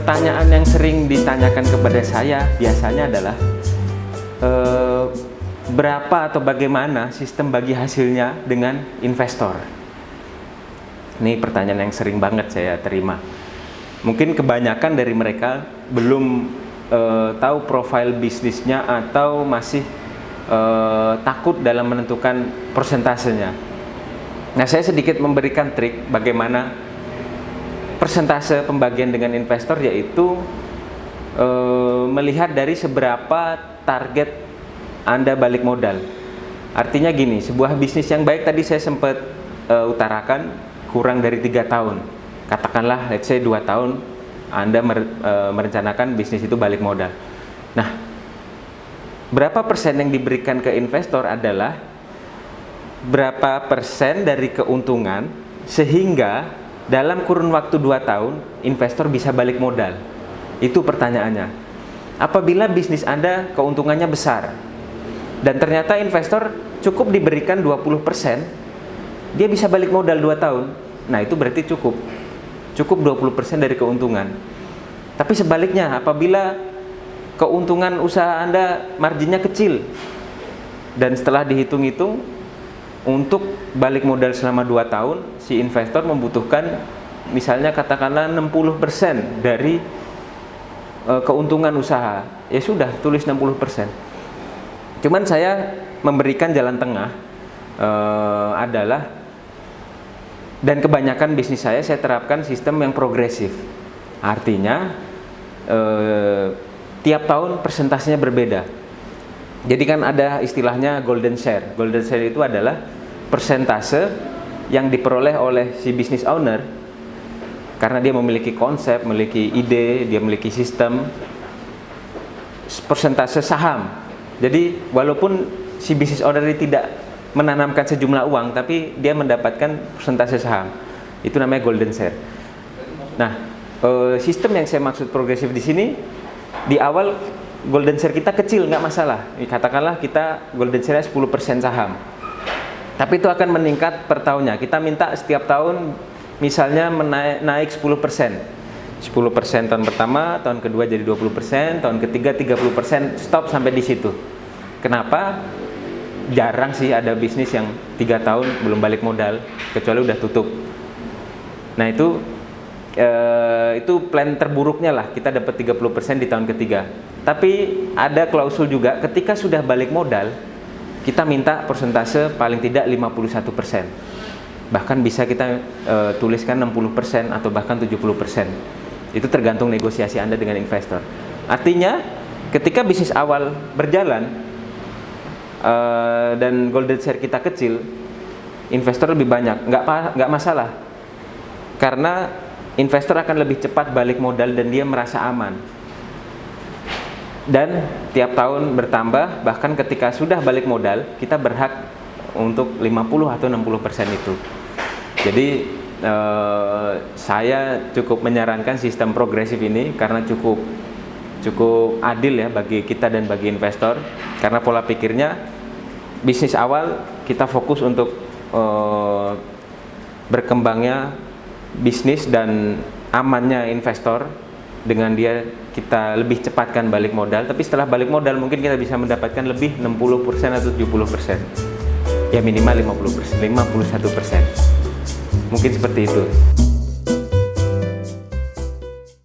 pertanyaan yang sering ditanyakan kepada saya biasanya adalah berapa atau bagaimana sistem bagi hasilnya dengan investor. Ini pertanyaan yang sering banget saya terima. Mungkin kebanyakan dari mereka belum tahu profil bisnisnya atau masih takut dalam menentukan persentasenya. Nah, saya sedikit memberikan trik bagaimana persentase pembagian dengan investor, yaitu melihat dari seberapa target Anda balik modal. Artinya gini, sebuah bisnis yang baik tadi saya sempat utarakan kurang dari 3 tahun. Katakanlah let's say 2 tahun Anda merencanakan bisnis itu balik modal. Nah, berapa persen yang diberikan ke investor adalah berapa persen dari keuntungan sehingga dalam kurun waktu 2 tahun investor bisa balik modal. Itu pertanyaannya. Apabila bisnis Anda keuntungannya besar dan ternyata investor cukup diberikan 20%, dia bisa balik modal 2 tahun. Nah, itu berarti cukup 20% dari keuntungan. Tapi sebaliknya, apabila keuntungan usaha Anda marginnya kecil dan setelah dihitung-hitung untuk balik modal selama 2 tahun, si investor membutuhkan misalnya katakanlah 60% dari keuntungan usaha. Ya sudah, tulis 60%. Cuman saya memberikan jalan tengah adalah, dan kebanyakan bisnis saya terapkan sistem yang progresif. Artinya tiap tahun persentasenya berbeda. Jadi kan ada istilahnya golden share. Golden share itu adalah persentase yang diperoleh oleh si business owner karena dia memiliki konsep, memiliki ide, dia memiliki sistem, persentase saham. Jadi walaupun si business owner ini tidak menanamkan sejumlah uang, tapi dia mendapatkan persentase saham. Itu namanya golden share. Nah, sistem yang saya maksud progresif di sini, di awal golden share kita kecil, nggak masalah. Katakanlah kita golden share 10% saham. Tapi itu akan meningkat per tahunnya. Kita minta setiap tahun misalnya naik 10%. 10% tahun pertama, tahun kedua jadi 20%, tahun ketiga 30%, stop sampai di situ. Kenapa? Jarang sih ada bisnis yang 3 tahun belum balik modal, kecuali udah tutup. Nah, itu plan terburuknya lah, kita dapat 30% di tahun ketiga. Tapi ada klausul juga, ketika sudah balik modal, kita minta persentase paling tidak 51%. Bahkan bisa kita tuliskan 60% atau bahkan 70%. Itu tergantung negosiasi Anda dengan investor. Artinya, ketika bisnis awal berjalan dan golden share kita kecil, investor lebih banyak, nggak masalah, karena investor akan lebih cepat balik modal dan dia merasa aman. Dan tiap tahun bertambah, bahkan ketika sudah balik modal, kita berhak untuk 50 atau 60% itu. Jadi saya cukup menyarankan sistem progresif ini karena cukup adil ya bagi kita dan bagi investor, karena pola pikirnya bisnis awal kita fokus untuk berkembangnya bisnis dan amannya investor, dengan dia kita lebih cepatkan balik modal. Tapi setelah balik modal mungkin kita bisa mendapatkan lebih 60% atau 70%, ya minimal 50%, 51%, mungkin seperti itu.